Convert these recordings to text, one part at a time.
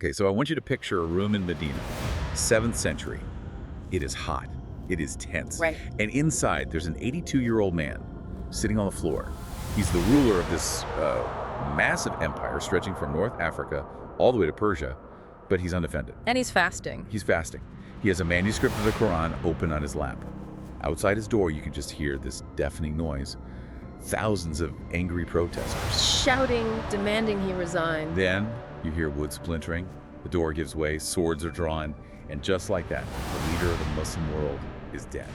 Okay, so I want you to picture a room in Medina, 7th century. It is hot. It is tense. Right. And inside, there's an 82-year-old man sitting on the floor. He's the ruler of this massive empire stretching from North Africa all the way to Persia, but he's undefended. And he's fasting. He's fasting. He has a manuscript of the Quran open on his lap. Outside his door, you can just hear this deafening noise. Thousands of angry protesters. Shouting, demanding he resign. Then you hear wood splintering, the door gives way, swords are drawn, and just like that, the leader of the Muslim world is dead.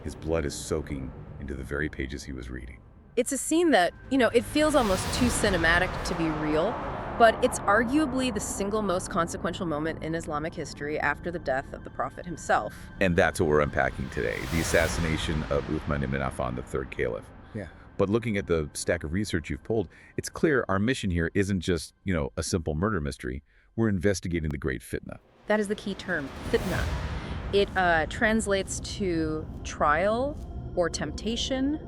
His blood is soaking into the very pages he was reading. It's a scene that, it feels almost too cinematic to be real, but it's arguably the single most consequential moment in Islamic history after the death of the Prophet himself. And that's what we're unpacking today, the assassination of Uthman ibn Affan, the third caliph. Yeah. But looking at the stack of research you've pulled, it's clear our mission here isn't just, a simple murder mystery. We're investigating the great fitna. That is the key term, fitna. It translates to trial or temptation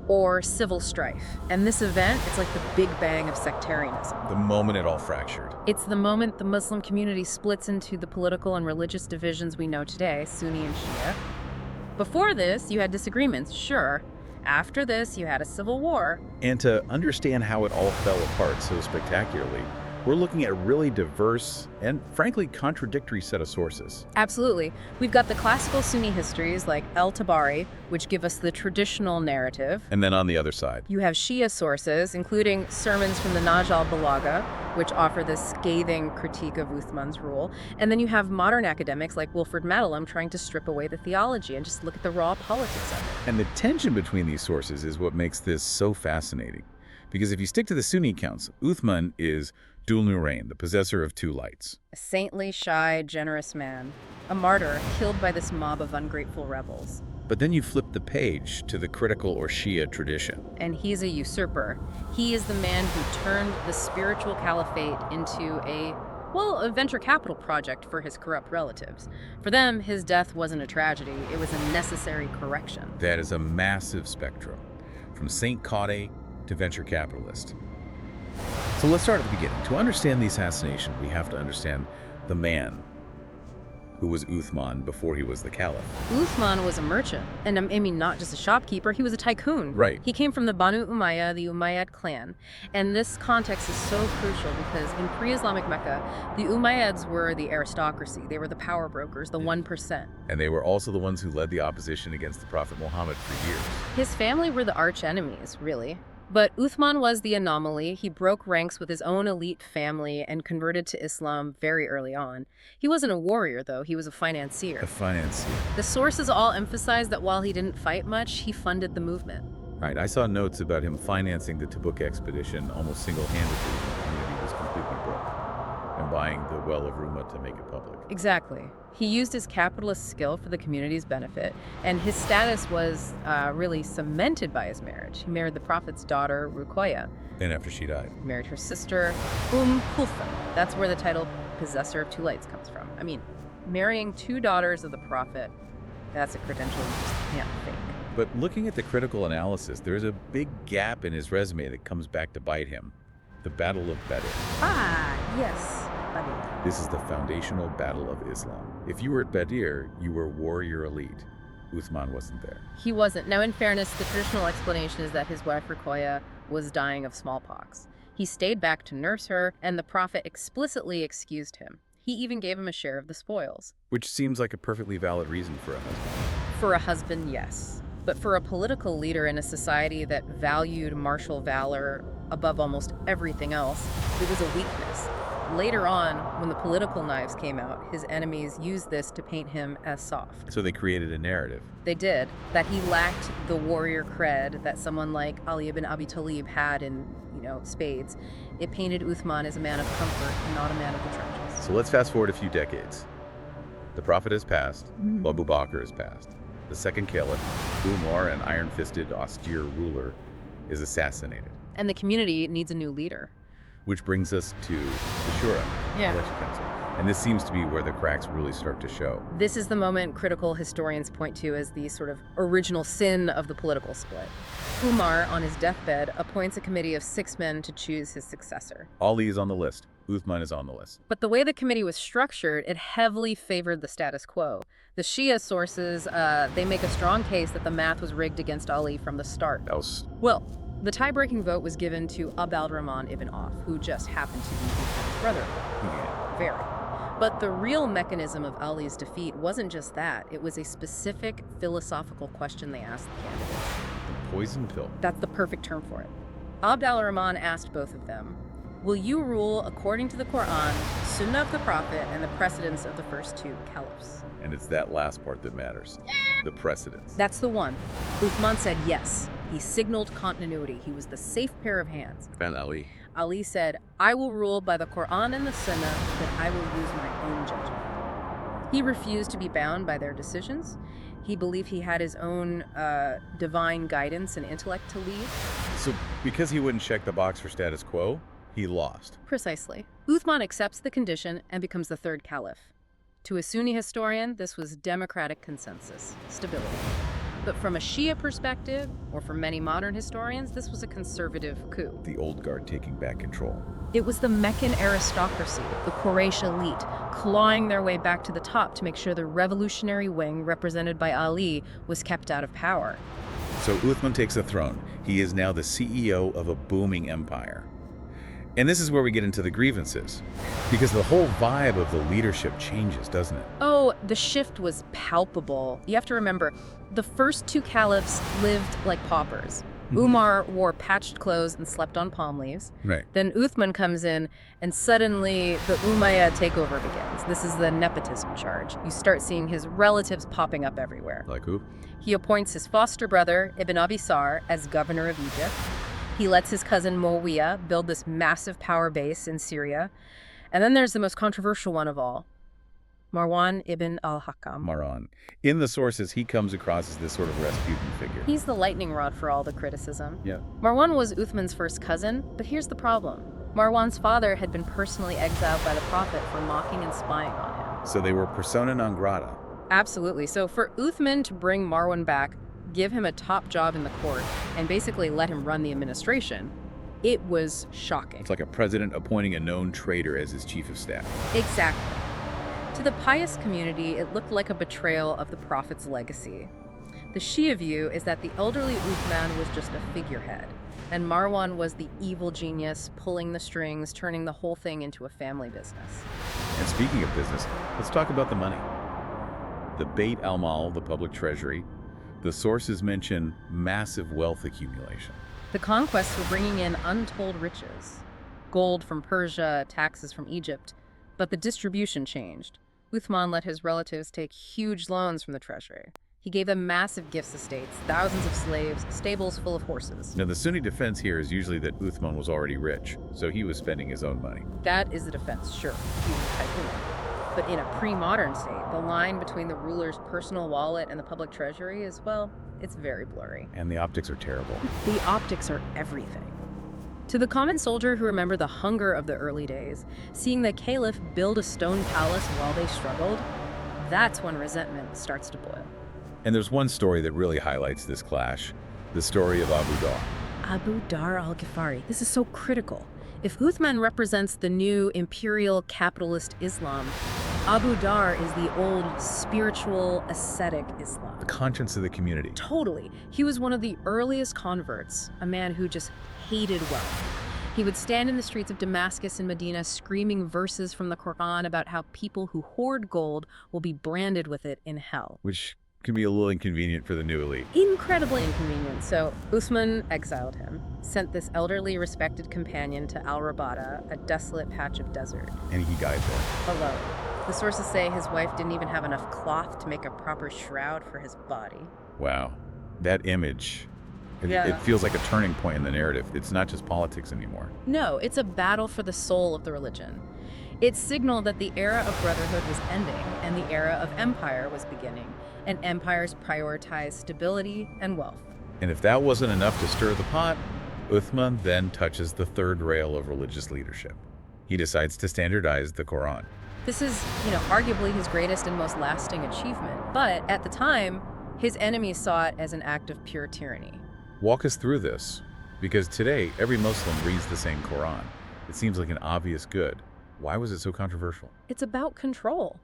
or civil strife. And this event, it's like the big bang of sectarianism. The moment it all fractured. It's the moment the Muslim community splits into the political and religious divisions we know today, Sunni and Shia. Before this, you had disagreements, sure. After this, you had a civil war. And to understand how it all fell apart so spectacularly, we're looking at a really diverse and, frankly, contradictory set of sources. Absolutely. We've got the classical Sunni histories like El-Tabari, which give us the traditional narrative. And then on the other side, You have Shia sources, including sermons from the Naj al-Balagha, which offer this scathing critique of Uthman's rule. And then you have modern academics like Wilfred Madelum trying to strip away the theology and just look at the raw politics of it. and the tension between these sources is what makes this so fascinating. Because if you stick to the Sunni accounts, Uthman is Dhul Nurayn, the possessor of two lights. A saintly, shy, generous man. A martyr killed by this mob of ungrateful rebels. But then you flip the page to the critical or Shia tradition. And he's a usurper. He is the man who turned the spiritual caliphate into a venture capital project for his corrupt relatives. For them, his death wasn't a tragedy, it was a necessary correction. That is a massive spectrum, from Saint Caude to venture capitalist. So let's start at the beginning. To understand the assassination, we have to understand the man who was Uthman before he was the caliph. Uthman was a merchant, and not just a shopkeeper, he was a tycoon. Right. He came from the Banu Umayyah, the Umayyad clan. And this context is so crucial because in pre-Islamic Mecca, the Umayyads were the aristocracy. They were the power brokers, the 1%. And they were also the ones who led the opposition against the Prophet Muhammad for years. His family were the arch enemies, really. But Uthman was the anomaly. He broke ranks with his own elite family and converted to Islam very early on. He wasn't a warrior, though. He was a financier. A financier. The sources all emphasize that while he didn't fight much, he funded the movement. Right, I saw notes about him financing the Tabuk expedition almost single-handedly when the community was completely broke, and buying the well of Ruma to make it public. Exactly. He used his capitalist skill for the community's benefit, and his status was really cemented by his marriage. He married the Prophet's daughter, Ruqayya. Then after she died. He married her sister, Kulthum. That's where the title possessor of two lights comes from. Marrying two daughters of the Prophet, that's a credential you just can't fake. But looking at the critical analysis, there's a big gap in his resume that comes back to bite him. The Battle of Badr. Ah, yes. Badr. This is the foundational battle of Islam. If you were at Badr, you were warrior elite. Uthman wasn't there. He wasn't. Now, in fairness, the traditional explanation is that his wife Ruqayya was dying of smallpox. He stayed back to nurse her, and the Prophet explicitly excused him. He even gave him a share of the spoils. Which seems like a perfectly valid reason for a husband. For a husband, yes. But for a political leader in a society that valued martial valor above almost everything else, it was a weakness. Later on, when the political knives came out, his enemies used this to paint him as soft. So they created a narrative. They did, that he lacked the warrior cred that someone like Ali ibn Abi Talib had in, spades. It painted Uthman as a man of comfort and not a man of the trenches. So let's fast forward a few decades. The Prophet has passed. Abu Bakr has passed. The second caliph, Umar, an iron-fisted, austere ruler, is assassinated. And the community needs a new leader. Which brings us to the Shura, Yeah. election council. And this seems to be where the cracks really start to show. This is the moment critical historians point to as the sort of original sin of the political split. Umar, on his deathbed, appoints a committee of 6 men to choose his successor. Ali is on the list. Uthman is on the list. But the way the committee was structured, it heavily favored the status quo. The Shia sources, they make a strong case that the math was rigged against Ali from the start. Well, the tie-breaking vote was given to Rahman ibn Auf, who just happened to be Uthman's brother-in-law. Yeah. Very. But the real mechanism of Ali's defeat wasn't just that. It was a specific philosophical question they asked the candidates. The poison pill. That's the perfect term for it. Rahman asked both of them, will you rule according to the Quran, Sunnah of the Prophet, and the precedents of the first two caliphs? And it's that last part that matters. The precedents. That's the one. Uthman said yes. He signaled continuity. He was the safe pair of hands. And Ali. Ali said, I will rule by the Quran and the Sunnah, but I will use my own judgment. He refused to be bound by their decisions. He believed he had his own divine guidance and intellect to lead. So because he wouldn't check the box for status quo, he lost. Precisely. Uthman accepts the condition and becomes the third caliph. To a Sunni historian, this was democratic consensus, stability. But from a Shia perspective, or for many modern historians, this was a conservative coup. The old guard taking back control. It was the Meccan aristocracy, the Quraysh elite, clawing their way back to the top to make sure the revolutionary wing, represented by Ali, was kept out of power. So Uthman takes the throne. He is now the CEO of a booming empire. And this is where we get into the grievances, because the whole vibe of the leadership changes, doesn't it? Oh, the shift was palpable. You have to remember, the first two caliphs lived like paupers. Umar wore patched clothes and slept on palm leaves. Right. Then Uthman comes in, and suddenly the Umayyad takeover begins. This is the nepotism charge. You start seeing his relatives popping up everywhere. Like who? He appoints his foster brother, Ibn Abi Sar, as governor of Egypt. He lets his cousin Muawiyah build this massive power base in Syria. And then there's the most controversial one of all, Marwan ibn al-Hakam. Marwan. In the sources, he comes across as this sort of Rasputin figure. He's the lightning rod for all the criticism. Yeah. Marwan was Uthman's first cousin, but here's the problem. Marwan's father had been personally exiled by the Prophet for mocking and spying on him. So they were persona non grata. Absolutely. So for Uthman to bring Marwan back, give him a top job in the court, and basically let him run the administration, it was shocking. It's like a president appointing a known traitor as his chief of staff. Exactly. To the pious community, it looked like a betrayal of the Prophet's legacy. The Shia view is that the elderly Uthman was just a figurehead, and Marwan was the evil genius pulling the strings, turning the whole thing into a family business. And speaking of business, let's talk about the money. The Beit al-Mal, the public treasury, the sources mention massive wealth accumulation. The conquests were bringing in untold riches. Gold from Persia, taxes from Egypt, but the distribution changed. Uthman let his relatives take huge loans from the treasury. He gave them massive gifts estates, thousands of slaves, stables full of horses. Now, the Sunni defense here is usually that Uthman was already rich, so he was spending his own money. That is the defense, sure. He was a tycoon. But in a pre-modern state, the line between the ruler's personal wallet and the public treasury is, well, it's very blurry. And the optics are terrible. The optics are everything. To the common soldier who remember the hunger of the early days, seeing the caliph build a stone palace while they struggled, that's when resentment starts to boil. And there's one story that really highlights this clash, the story of Abu Dar. Abu Dar al-Ghifari. This is so critical. If Uthman represents the new imperial capitalist Islam, Abu Dar is the old spiritual ascetic Islam. The conscience of the community. Totally. He was one of the earliest converts, a man who just hated wealth. He would stand in the streets of Damascus and Medina screaming verses from the Quran about how people who hoard gold will be branded with it in hell. Which can be a little inconvenient for the new elite. Incredibly inconvenient. So Uthman exiled him, sent this elderly, respected companion to Al-Rabada, a desolate patch of desert. And he died there. Alone. The sources say his wife didn't even have enough cloth to make a proper shroud for his body. Wow. That image, Yeah. it feels like a turning point in the narrative. It's not just politics anymore. No, it's a battle for the soul of the religion. It signaled that the era of brotherhood was ending and the era of empire was beginning, and empires prioritized stability and wealth. And if that wasn't enough to stir the pot, Uthman then touches the third rail of religious leadership. He decides to standardize the Quran. This is, arguably his greatest and most lasting achievement, but at the time, his enemies saw it as an act of pure tyranny. Walk us through this, because today every Muslim reads the same Quran. It seems like an obvious good. Why was it so controversial? It's about control.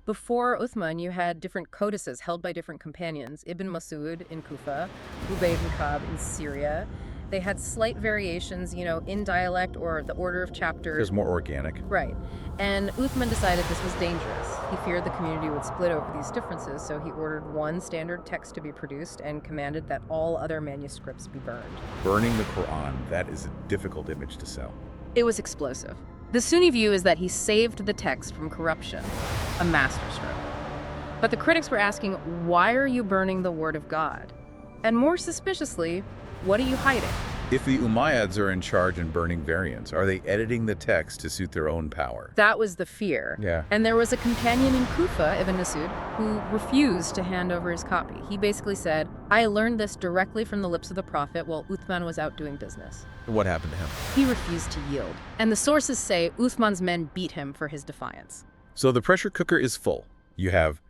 Before Uthman, you had different codices held by different companions. Ibn Masud in Kufa, Ubay ibn Ka'b in Syria. They had slight variations, in dialect or the order of It chapters. was more organic. Right. And Uthman decided this was dangerous. He feared the community would split over these differences, so he ordered one standard text to be produced and commanded that all other manuscripts be burned. Burning the Quran, that is a difficult image to sell. It was explosive. The Sunni view is that he saved the text from corruption, a masterstroke. But the critics were asking, why are you burning the word of God? And more suspiciously, what are you hiding? If the Umayyads are in charge and burning variants, are they editing the text to suit their own power? That was the fear. Yeah. And there was a companion in Kufa, Ibn Masud, who refused to hand over his copy. He basically said, I learned this directly from the lips of the Prophet while Uthman was out doing business. What happened to him? He refused to yield. And the sources say Uthman's men beat him for his defiance. So the pressure cooker is full. You have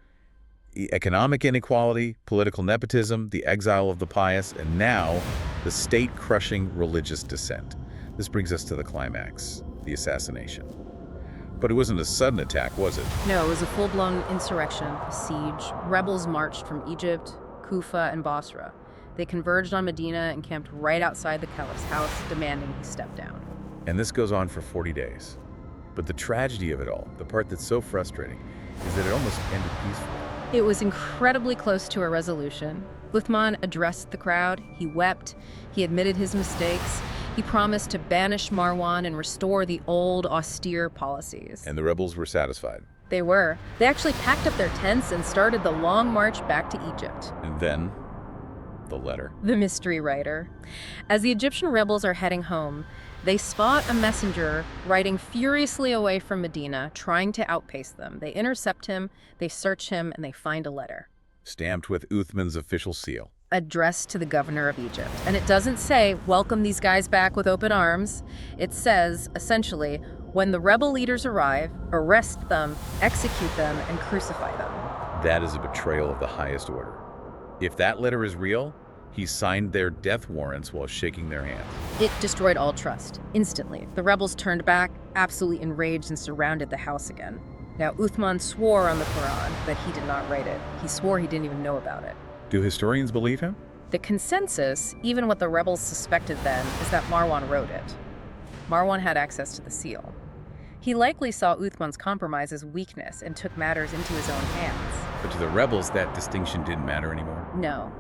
economic inequality, political nepotism, the exile of the pious, and now the state-crushing religious dissent. This brings us to the climax, the assassination. But it wasn't a sudden attack, was it? No, it was a full-blown insurrection, a siege. Rebels marched from Egypt, Kufa, and Basra. They converged on Medina and camped right outside the Caliph's house, demanding he step down. And this goes on for 40 days. But the tragedy of it all, the part that's so frustrating, is that it almost ended peacefully. It was incredibly close to a resolution. Uthman addressed the crowd. He wept. He admitted his mistakes. He promised to banish Marwan and restore the old, austere policies. And the rebels were satisfied. They were. They actually packed up their tents and started the long march back to Egypt. And then, the letter. The mystery writer. As the Egyptian rebels are heading home, they spot a messenger riding furiously away from Medina, trying to outpace them. They intercept him, they search him, and they find a letter. Stamped with Uthman's official seal. Addressed to the governor of Egypt. And it doesn't say, welcome these guys back with open arms. It says, essentially, when the rebel leaders arrive, arrest them, execute them, and crucify them. That is a betrayal of the highest order. If that letter is real, he signed their death warrants while shaking their hands. It destroyed all trust, instantly. The rebels turned back, absolutely enraged, and surrounded the house again. Now, Uthman swore on the Quran that he did not write it. He swore he didn't even know about it. Do historians believe him? The consensus, even what the rebels suspected then, is that Marwan wrote it. Marwan had access to the seal. He likely saw Uthman's compromise as weakness and took matters into his own hands. But to the rebels, that distinction didn't matter anymore. No.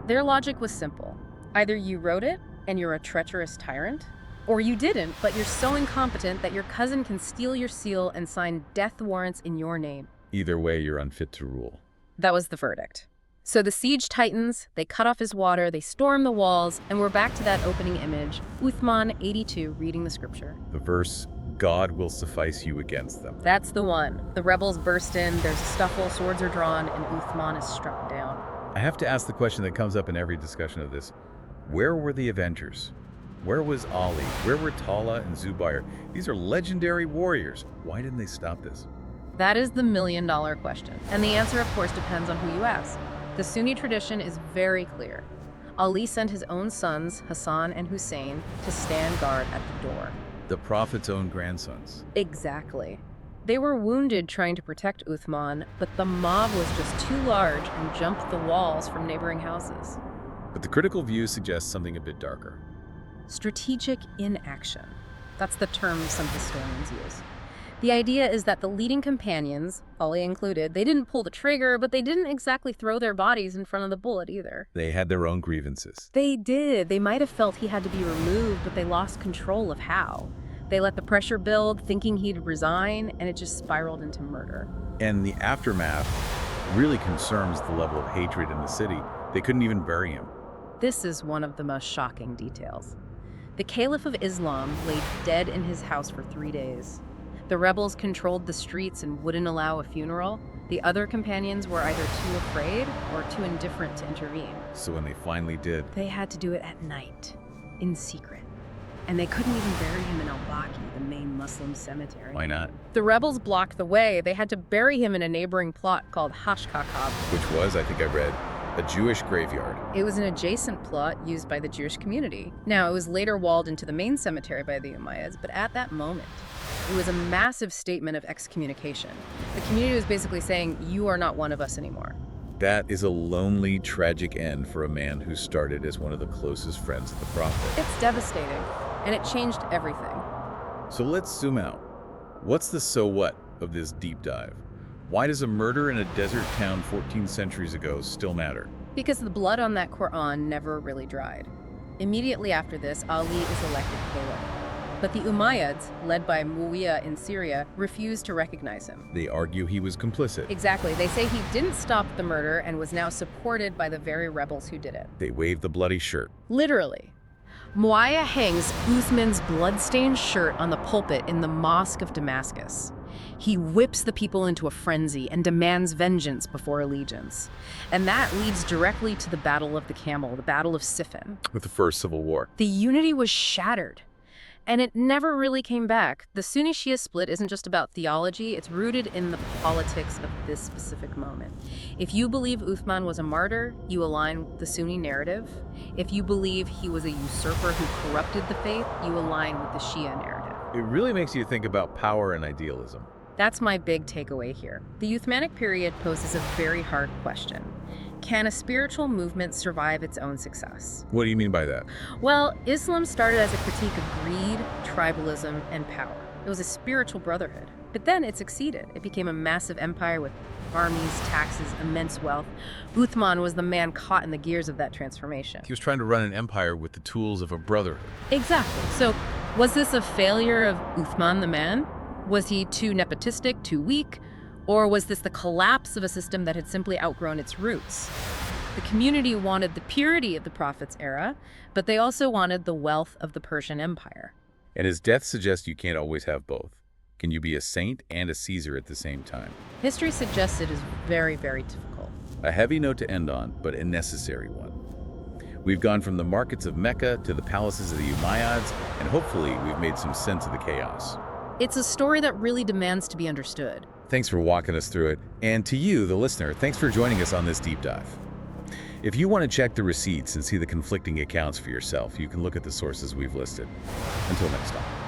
Their logic was simple. Either you wrote it and you're a treacherous tyrant, or you didn't, but you're so incompetent that your cousin can steal your seal and sign death warrants in your name. Either way, you're unfit to rule. That was the verdict. So the siege tightens, they cut off his water, they storm the walls, and we're back to that opening image, Uthman 82 reading the scripture. The verse, God will suffice you against them. That's the one. The rebels burst in, there's a scuffle, swords are drawn, and Uthman is struck down. I have to ask the question that comes up in every discussion of this. Where were the Avengers? Where was Ali? Where were Talha and Zubair? These are legendary warriors. Why didn't they stop this? That is the million-dollar question. And the answer, of course, depends on who you ask. The Sunni tradition is very clear. Ali sent his own sons, Hassan and Hussein, to stand guard at the door. The Prophet's own grandsons. Exactly. They were wounded trying to protect Uthman, but the mob was just too large and jumped the walls from neighboring houses. But the critical view suggests something a bit darker. Strategic inaction. That's the term some historians use. The idea is that the leading companions, Ali included, they didn't pull the trigger, but they didn't exactly throw their bodies in front of the bullet either. They had their own grievances. They did. They might have felt he had to be removed, but they lost control of how. They let the pressure build, thinking he'd resign, and it just spiraled into murder. And the aftermath really concerns the level of hatred in the city. They couldn't even bury him. This is one of the most shocking details. The Caliph of Islam lay dead in his house for 3 days. The rebels controlled the streets and wouldn't allow a funeral. The other companions were either too afraid or too indifferent to intervene. So when they finally did, They had to do it at night, in secret. And they couldn't even bury him in al-Baqi, the main Muslim cemetery. why not? The rebels blocked the way. They had to bury him in a neighboring plot called Hashkakab. Which was, I think I read, a Jewish graveyard. It was an adjacent plot used by the Jewish community. Now, it was later walled into the main cemetery by the Umayyads, but at that moment, It was a massive statement of excommunication. The community was basically saying, you are not one of us anymore. That is a lonely, tragic end for a man who started as one of the closest friends of the Prophet. It's devastating, and it changed everything. So let's zoom out. What's the so what of this deep dive? Why does a murder in a desert town 14 centuries ago still matter? Because the blood on that Quran never really dried. Immediately after this, Ali is elected caliph. But the Umayyads, led by Muawiyah in Syria, refused to recognize him. They argue he was complicit. Exactly. They say he didn't stop the murder and was now supported by the very rebels who did it. They wave the bloody shirt. Literally. Muawiyah hangs Uthman's blood-stained shirt on the pulpit in the Mosque of Damascus. He whips the people into a frenzy and demands vengeance before allegiance. And that leads directly to the Battle of the Camel, the Battle of Siffin. With the First Civil War. The unity was shattered. And it never really came back. The Sunni-Shia split isn't just about theology, it's rooted in the politics of this specific moment. If you believe Uthman was a martyr, you align with the Sunni narrative. If you believe he was a usurper who corrupted the faith, you align with the Shia narrative. It really makes you think about power and idealism. That's my big takeaway here. The Uthmanic period poses a very hard question. Can a spiritual movement survive its own success? What do you mean by that? Well, Islam started as a critique of greed, tribalism, and power. It was a spiritual brotherhood. But then it succeeded. It became a massive empire with armies, taxes, immense wealth. Uthman was the man caught in the gears of that transformation. He was trying to run an empire with the tools of a brotherhood. Exactly. So, was this a failure of Uthman the man? Was he too nepotistic, too weak? Or was this the collapse of a system that had simply outgrown its roots? The community wanted the purity of the Prophet's era, but they also wanted the wealth of the Persian Empire. And his death suggests you can't always have both. Can you be a saint and a Caesar at the same time? History suggests it is very, very difficult. A heavy note to end on, but a necessary one. We've gone from the markets of Mecca to the palaces of the Umayyads, and hopefully we've made some sense of the chaos. It's a story that really demands to be understood. Thanks for walking us through it. And to you, the listener, thanks for joining us on this deep dive. If you want to check the receipts and see the conflicting accounts for yourself, you can look at the sources we've listed. Until next time.